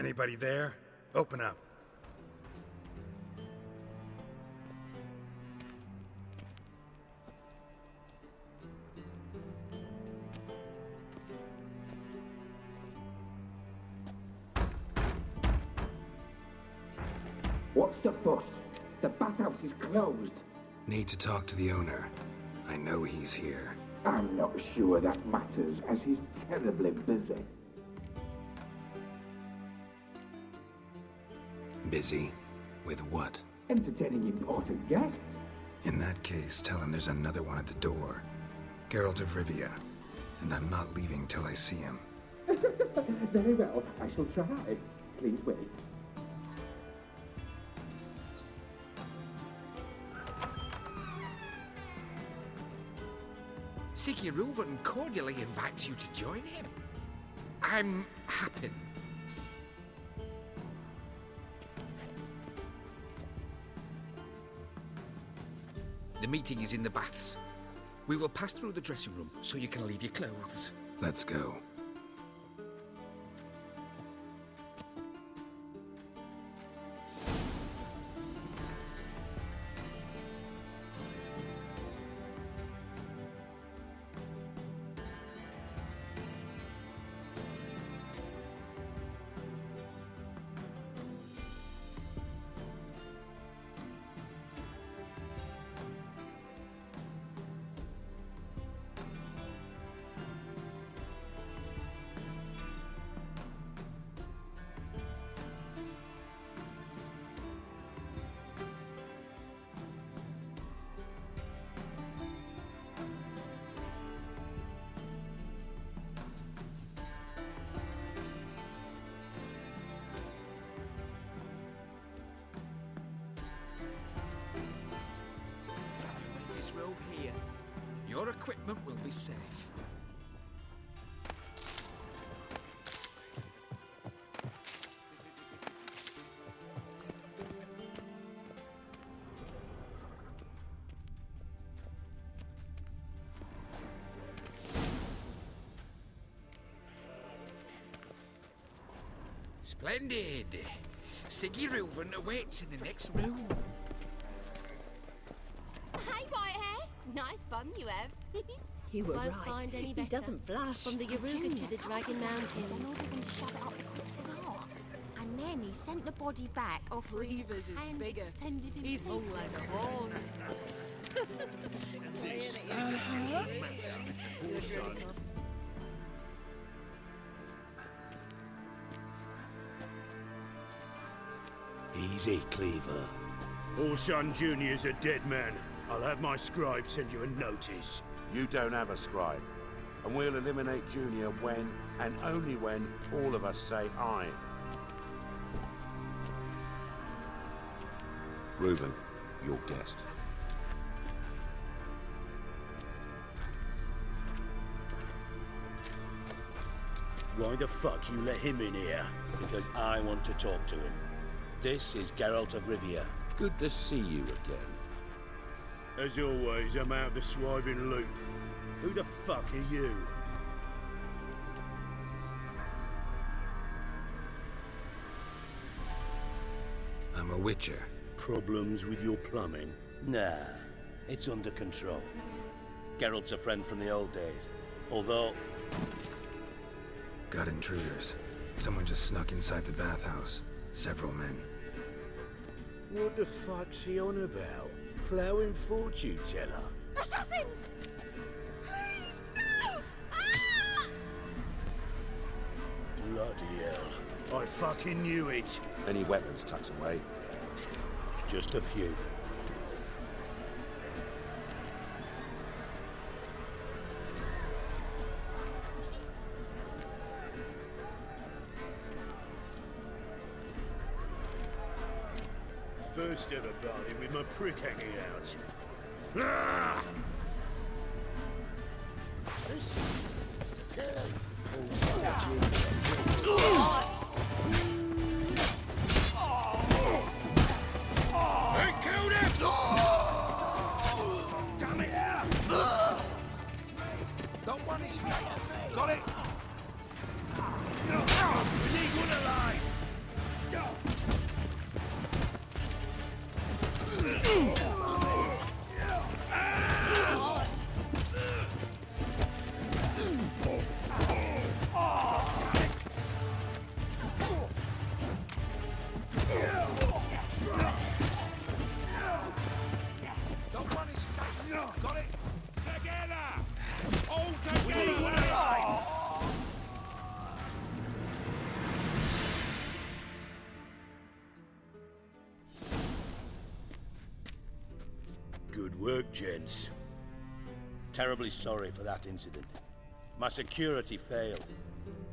Anybody there? Open up. What's the fuss? The bathhouse is closed. Need to talk to the owner. I know he's here. I'm not sure that matters, as he's terribly busy. Busy? With what? Entertaining important guests. In that case, tell him there's another one at the door. Geralt of Rivia. And I'm not leaving till I see him. Very well, I shall try. Please wait. Reuven cordially invites you to join him. I'm happy. The meeting is in the baths. We will pass through the dressing room so you can leave your clothes. Let's go. Robe here. Your equipment will be safe. Splendid. Reuven awaits in the next room. Nice bum you have. You were Won't right. find any He better. doesn't blush. From the Yaruga to the Dragon Mountains. Then ordered him to shove it up the corpse's arse. And then he sent the body back offering Reuvens is and bigger. extended him. He's hung like a horse. Easy, Cleaver. Orson Jr.'s a dead man. I'll have my scribe send you a notice. You don't have a scribe. And we'll eliminate Junior when, and only when, all of us say aye. Reuven, your guest. Why the fuck you let him in here? Because I want to talk to him. This is Geralt of Rivia. Good to see you again. As always, I'm out of the swiving loop. Who the fuck are you? I'm a witcher. Problems with your plumbing? Nah, it's under control. Geralt's a friend from the old days. Although... Got intruders. Someone just snuck inside the bathhouse. Several men. What the fuck's he on about? Ploughing fortune teller? Assassins! Please, no! Ah! Bloody hell. I fucking knew it. Any weapons tucked away? Just a few. First ever party with my prick hanging out. Ah! They killed him! Damn it! Don't want his face! Got it! We need one alive! Good work, gents. Terribly sorry for that incident. My security failed.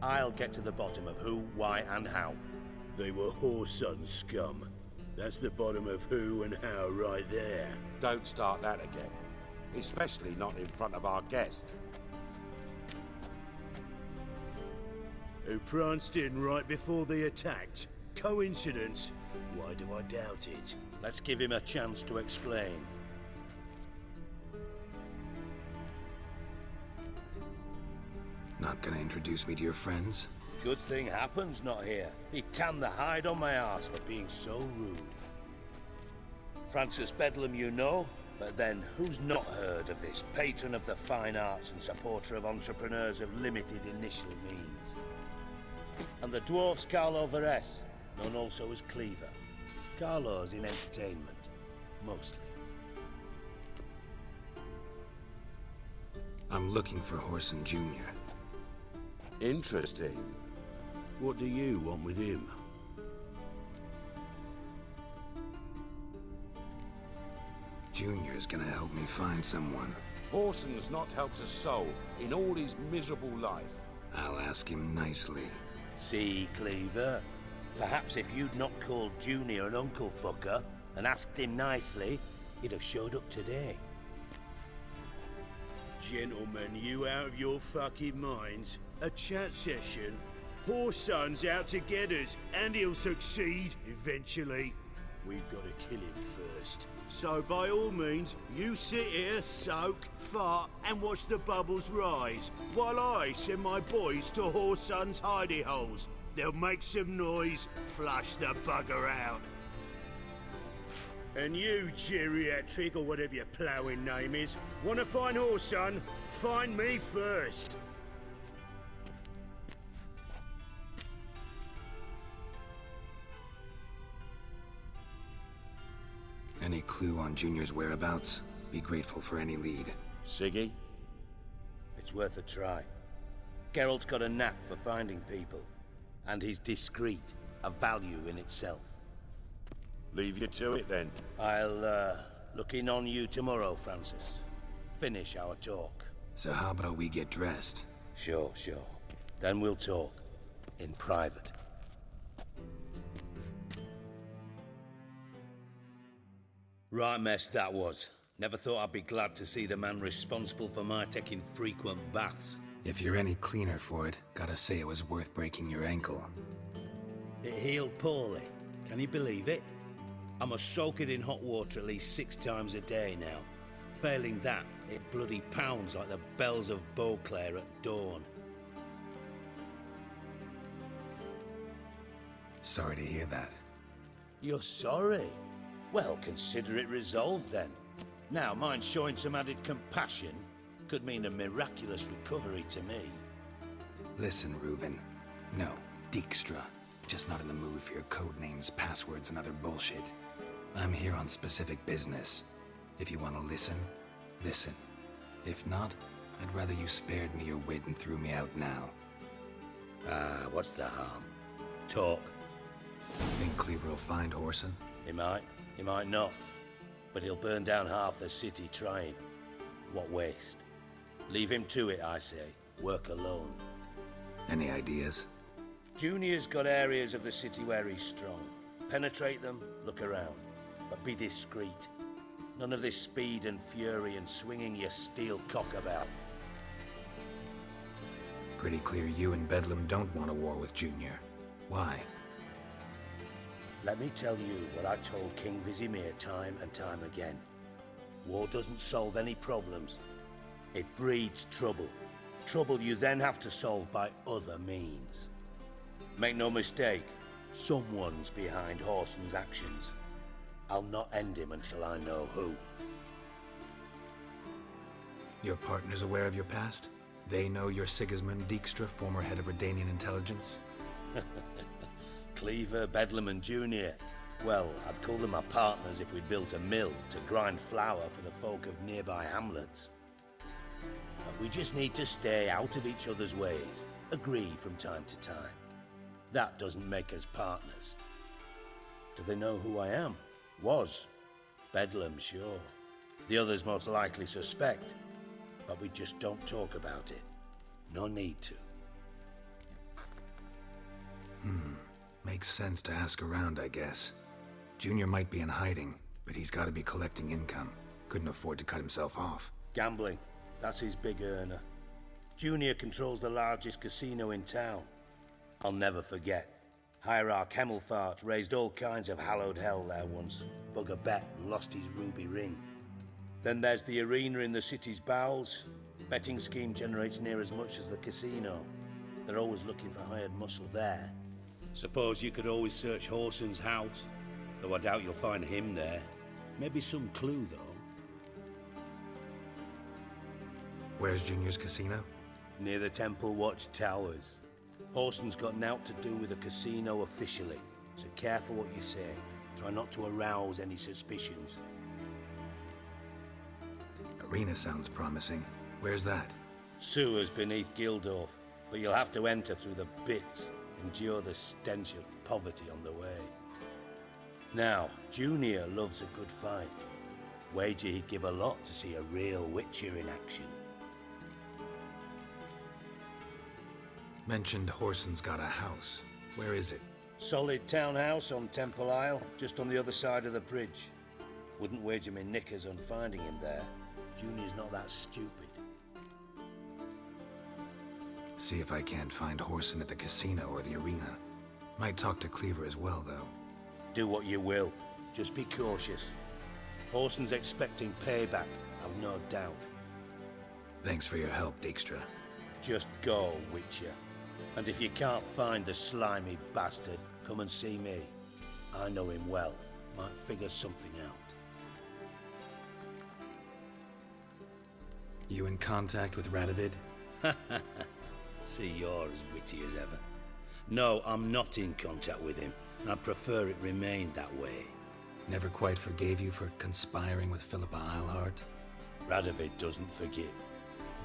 I'll get to the bottom of who, why, and how. They were whoreson scum. That's the bottom of who and how right there. Don't start that again. Especially not in front of our guest. Who pranced in right before they attacked. Coincidence? Why do I doubt it? Let's give him a chance to explain. Not gonna introduce me to your friends? Good thing happens not here. He tanned the hide on my arse for being so rude. Francis Bedlam you know, but then who's not heard of this patron of the fine arts and supporter of entrepreneurs of limited initial means? And the dwarf's Carlo Veres, known also as Cleaver. Carlo's in entertainment, mostly. I'm looking for Horson Jr. Interesting. What do you want with him? Junior's gonna help me find someone. Horson's not helped a soul in all his miserable life. I'll ask him nicely. See, Cleaver? Perhaps if you'd not called Junior an uncle fucker and asked him nicely, he'd have showed up today. Gentlemen, you out of your fucking minds? A chat session? Horson's out to get us, and he'll succeed eventually. We've got to kill him first. So by all means, you sit here, soak, fart, and watch the bubbles rise, while I send my boys to Horson's hidey holes. They'll make some noise, flush the bugger out. And you, geriatric, or whatever your ploughing name is, want to find Horson? Find me first. Any clue on Junior's whereabouts? Be grateful for any lead. Siggy? It's worth a try. Geralt's got a knack for finding people. And he's discreet, a value in itself. Leave you to it then. I'll, look in on you tomorrow, Francis. Finish our talk. So how about we get dressed? Sure. Then we'll talk. In private. Right mess that was. Never thought I'd be glad to see the man responsible for my taking frequent baths. If you're any cleaner for it, gotta say it was worth breaking your ankle. It healed poorly. Can you believe it? I must soak it in hot water at least 6 times a day now. Failing that, it bloody pounds like the bells of Beauclair at dawn. Sorry to hear that. You're sorry? Well, consider it resolved then. Now, mind showing some added compassion could mean a miraculous recovery to me. Listen, Reuven. No, Dijkstra. Just not in the mood for your code names, passwords, and other bullshit. I'm here on specific business. If you want to listen, listen. If not, I'd rather you spared me your wit and threw me out now. What's the harm? Talk. Think Cleaver will find Horson? He might not. But he'll burn down half the city trying. What waste. Leave him to it, I say. Work alone. Any ideas? Junior's got areas of the city where he's strong. Penetrate them, look around. But be discreet. None of this speed and fury and swinging your steel cock about. Pretty clear you and Bedlam don't want a war with Junior. Why? Let me tell you what I told King Vizimir time and time again. War doesn't solve any problems. It breeds trouble. Trouble you then have to solve by other means. Make no mistake, someone's behind Horson's actions. I'll not end him until I know who. Your partner's aware of your past? They know you're Sigismund Dijkstra, former head of Redanian intelligence? Cleaver, Bedlam and Junior. Well, I'd call them my partners if we'd built a mill to grind flour for the folk of nearby hamlets. But we just need to stay out of each other's ways, agree from time to time. That doesn't make us partners. Do they know who I am? Was. Bedlam, sure. The others most likely suspect, but we just don't talk about it. No need to. Makes sense to ask around, I guess. Junior might be in hiding, but he's got to be collecting income. Couldn't afford to cut himself off. Gambling, that's his big earner. Junior controls the largest casino in town. I'll never forget. Hierarch Hemmelfart raised all kinds of hallowed hell there once. Bug a bet and lost his ruby ring. Then there's the arena in the city's bowels. Betting scheme generates near as much as the casino. They're always looking for hired muscle there. Suppose you could always search Horson's house, though I doubt you'll find him there. Maybe some clue, though. Where's Junior's casino? Near the Temple Watch Towers. Horson's got nought to do with the casino officially, so careful what you say. Try not to arouse any suspicions. Arena sounds promising. Where's that? Sewers beneath Gildorf, but you'll have to enter through the bits, endure the stench of poverty on the way. Now, Junior loves a good fight. Wager he'd give a lot to see a real Witcher in action. Mentioned Horson's got a house. Where is it? Solid townhouse on Temple Isle, just on the other side of the bridge. Wouldn't wager me knickers on finding him there. Junior's not that stupid. See if I can't find Horson at the casino or the arena. Might talk to Cleaver as well, though. Do what you will. Just be cautious. Horson's expecting payback, I've no doubt. Thanks for your help, Dijkstra. Just go, Witcher. And if you can't find the slimy bastard, come and see me. I know him well. Might figure something out. You in contact with Radovid? See, you're as witty as ever. No, I'm not in contact with him. I'd prefer it remained that way. Never quite forgave you for conspiring with Philippa Eilhart? Radovid doesn't forgive.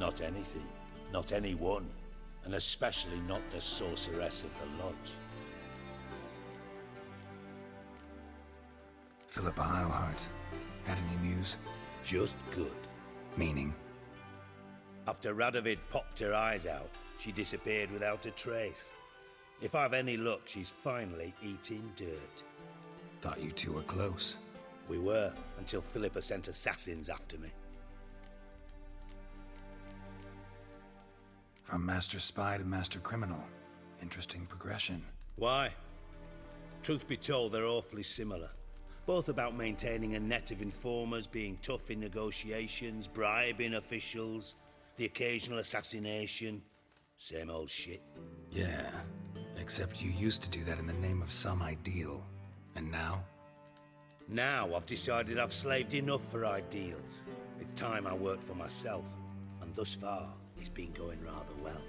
Not anything. Not anyone. And especially not the sorceress of the Lodge. Philippa Eilhart. Had any news? Just good. Meaning? After Radovid popped her eyes out, she disappeared without a trace. If I've any luck, she's finally eating dirt. Thought you two were close. We were, until Philippa sent assassins after me. From Master Spy to Master Criminal. Interesting progression. Why? Truth be told, they're awfully similar. Both about maintaining a net of informers, being tough in negotiations, bribing officials, the occasional assassination. Same old shit. Yeah, except you used to do that in the name of some ideal. And now? Now I've decided I've slaved enough for ideals. It's time I worked for myself. And thus far, it's been going rather well.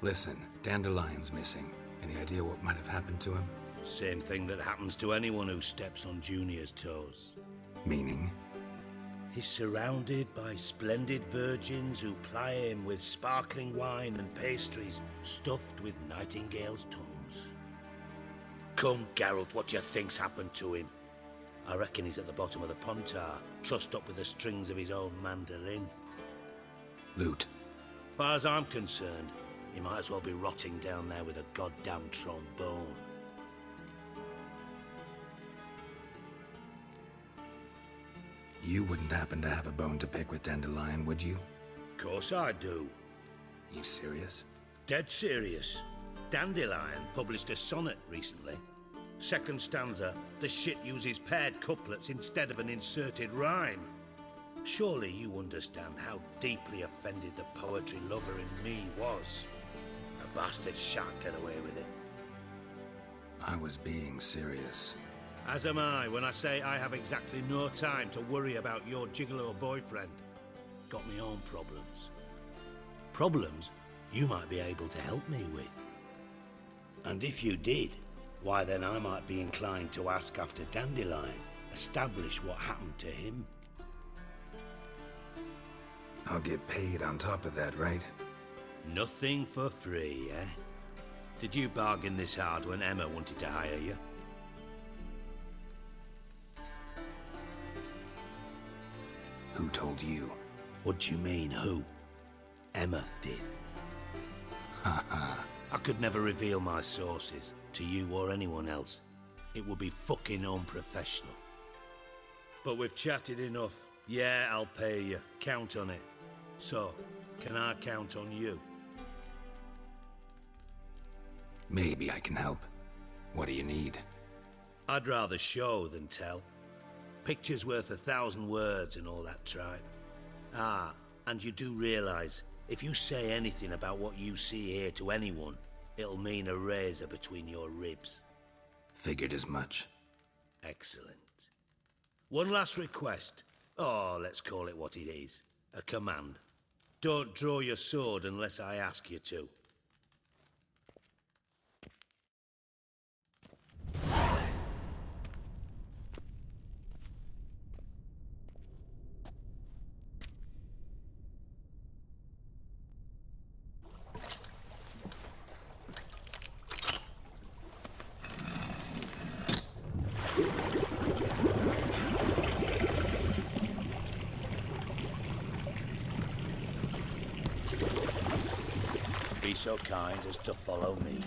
Listen, Dandelion's missing. Any idea what might have happened to him? Same thing that happens to anyone who steps on Junior's toes. Meaning? He's surrounded by splendid virgins who ply him with sparkling wine and pastries stuffed with nightingales' tongues. Come, Geralt, what do you think's happened to him? I reckon he's at the bottom of the Pontar, trussed up with the strings of his own mandolin. Loot. Far as I'm concerned, he might as well be rotting down there with a goddamn trombone. You wouldn't happen to have a bone to pick with Dandelion, would you? Course I do. You serious? Dead serious. Dandelion published a sonnet recently. Second stanza, the shit uses paired couplets instead of an inserted rhyme. Surely you understand how deeply offended the poetry lover in me was. The bastard shan't get away with it. I was being serious. As am I when I say I have exactly no time to worry about your gigolo boyfriend. Got me own problems. Problems you might be able to help me with. And if you did, why then I might be inclined to ask after Dandelion, establish what happened to him. I'll get paid on top of that, right? Nothing for free, eh? Did you bargain this hard when Emma wanted to hire you? told you. What do you mean, who? Emma did. Haha. I could never reveal my sources to you or anyone else. It would be fucking unprofessional. But we've chatted enough. Yeah, I'll pay you. Count on it. So, can I count on you? Maybe I can help. What do you need? I'd rather show than tell. Picture's worth 1,000 words and all that tripe. Ah, and you do realise, if you say anything about what you see here to anyone, it'll mean a razor between your ribs. Figured as much. Excellent. One last request. Oh, let's call it what it is. A command. Don't draw your sword unless I ask you to. Be so kind as to follow me.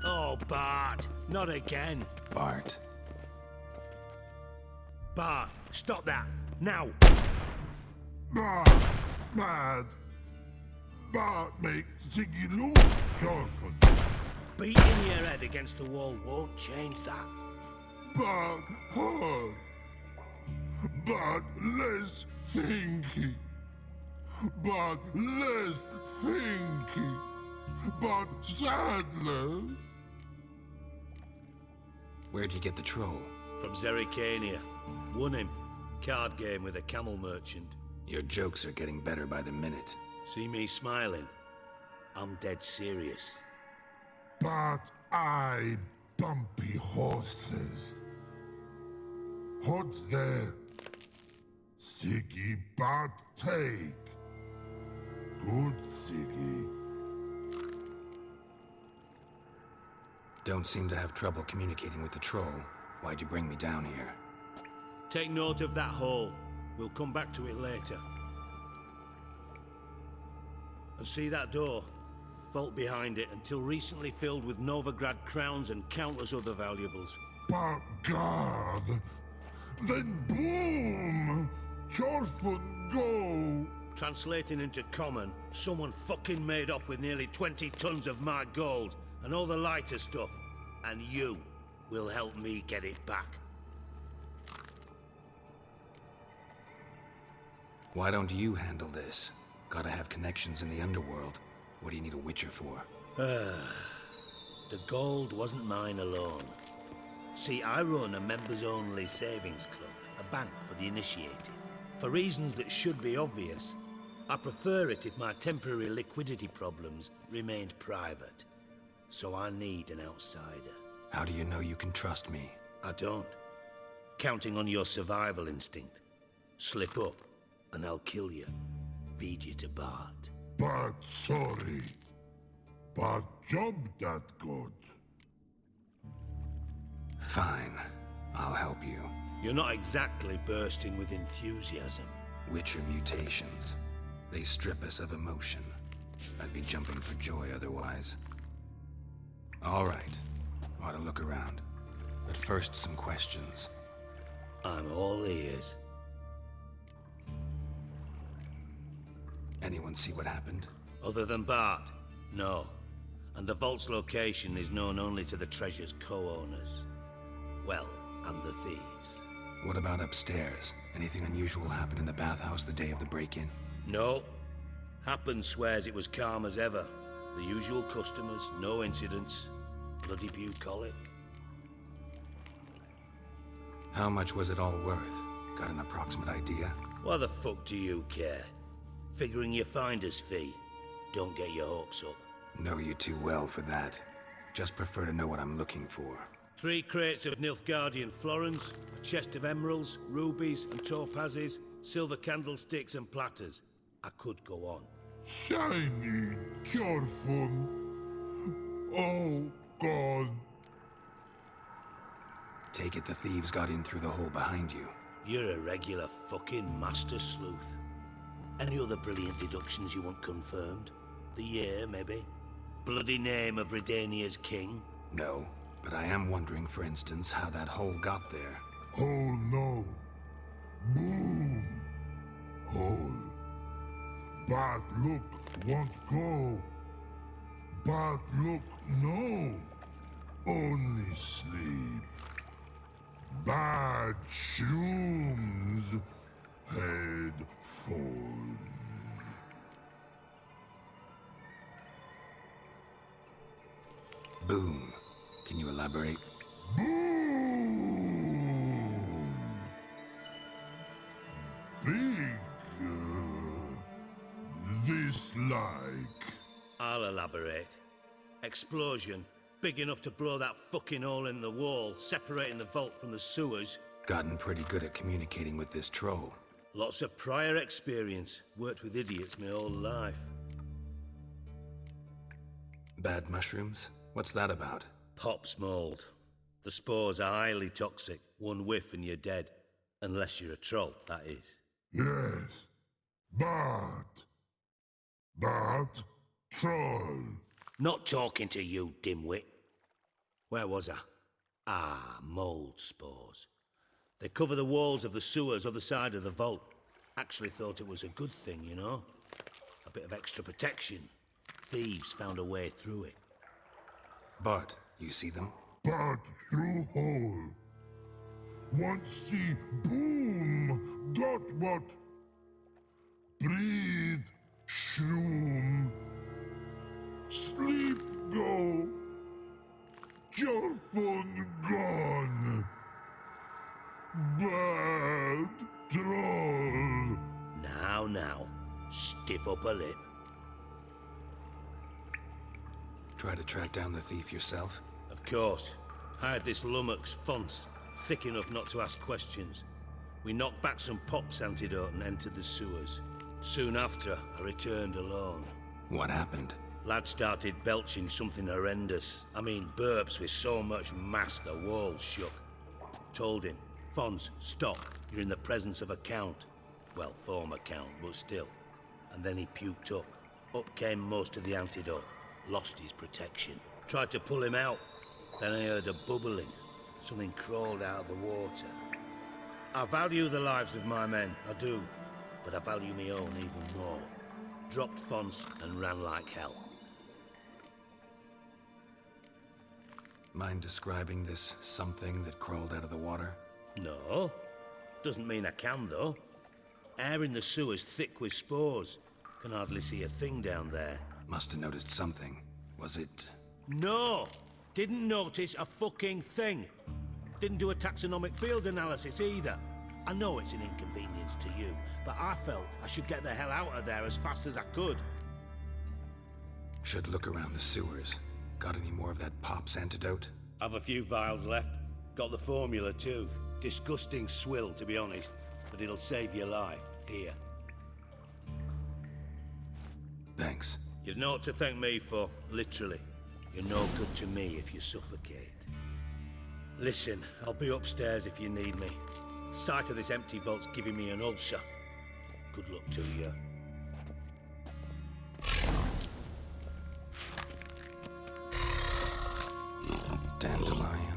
Oh, Bart, not again. Bart. Bart, stop that, now! Bad. Bart makes Ziggy lose, Jorfin. Beating your head against the wall won't change that. Bart hard. Bart less thinky. Bart less thinky. Bart sadness. Where'd you get the troll? From Zerrikania. Won him. Card game with a camel merchant. Your jokes are getting better by the minute. See me smiling? I'm dead serious. But I bumpy horses. What's there? Siggy Bart take. Good Siggy. Don't seem to have trouble communicating with the troll. Why'd you bring me down here? Take note of that hole. We'll come back to it later. And see that door? Vault behind it, until recently filled with Novigrad crowns and countless other valuables. But God! Then boom! Jorfin go! Translating into common, someone fucking made off with nearly 20 tons of my gold and all the lighter stuff. And you will help me get it back. Why don't you handle this? Gotta have connections in the underworld. What do you need a witcher for? The gold wasn't mine alone. See, I run a members-only savings club, a bank for the initiated. For reasons that should be obvious, I prefer it if my temporary liquidity problems remained private. So I need an outsider. How do you know you can trust me? I don't. Counting on your survival instinct. Slip up, and I'll kill you. Feed you to Bart. But sorry. But job that good. Fine. I'll help you. You're not exactly bursting with enthusiasm. Witcher mutations. They strip us of emotion. I'd be jumping for joy otherwise. All right. Ought to look around. But first, some questions. I'm all ears. Anyone see what happened? Other than Bart? No. And the vault's location is known only to the treasure's co-owners. Well, and the thieves. What about upstairs? Anything unusual happen in the bathhouse the day of the break-in? No. Happen swears it was calm as ever. The usual customers, no incidents. Bloody bucolic. How much was it all worth? Got an approximate idea? Why the fuck do you care? Figuring your finder's fee. Don't get your hopes up. Know you too well for that. Just prefer to know what I'm looking for. 3 crates of Nilfgaardian florins, a chest of emeralds, rubies and topazes, silver candlesticks and platters. I could go on. Shiny Jorfun. Oh, God. Take it the thieves got in through the hole behind you. You're a regular fucking master sleuth. Any other brilliant deductions you want confirmed? The year, maybe? Bloody name of Redania's king? No, but I am wondering, for instance, how that hole got there. Hole no. Boom. Hole. Bad look won't go. Bad look no. Only sleep. Bad shrooms. Head falls. Boom. Can you elaborate? Boom. Big. This like. I'll elaborate. Explosion. Big enough to blow that fucking hole in the wall, separating the vault from the sewers. Gotten pretty good at communicating with this troll. Lots of prior experience. Worked with idiots my whole life. Bad mushrooms? What's that about? Pops mold. The spores are highly toxic. One whiff and you're dead. Unless you're a troll, that is. Yes. But troll. Not talking to you, dimwit. Where was I? Ah, mold spores. They cover the walls of the sewers other side of the vault. Actually thought it was a good thing, you know? A bit of extra protection. Thieves found a way through it. Bart, you see them? But through hole. Want see boom. Got what? Breathe. Shroom. Sleep go. Jorfun gone. Bad troll. Now. Stiff upper lip. Try to track down the thief yourself? Of course. Hired this lummox, Fons. Thick enough not to ask questions. We knocked back some pops antidote and entered the sewers. Soon after, I returned alone. What happened? Lad started belching something horrendous. I mean, burps with so much mass the walls shook. Told him, Fons, stop. You're in the presence of a count. Well, former count, but still. And then he puked up. Up came most of the antidote. Lost his protection. Tried to pull him out. Then I heard a bubbling. Something crawled out of the water. I value the lives of my men, I do. But I value my own even more. Dropped Fons and ran like hell. Mind describing this something that crawled out of the water? No. Doesn't mean I can, though. Air in the sewer's thick with spores. Can hardly see a thing down there. Must have noticed something. Was it... No! Didn't notice a fucking thing. Didn't do a taxonomic field analysis either. I know it's an inconvenience to you, but I felt I should get the hell out of there as fast as I could. Should look around the sewers. Got any more of that Pop's antidote? Have a few vials left. Got the formula too. Disgusting swill, to be honest. But it'll save your life. Here. Thanks. You've naught to thank me for, literally. You're no good to me if you suffocate. Listen, I'll be upstairs if you need me. Sight of this empty vault's giving me an ulcer. Good luck to you. Dandelion.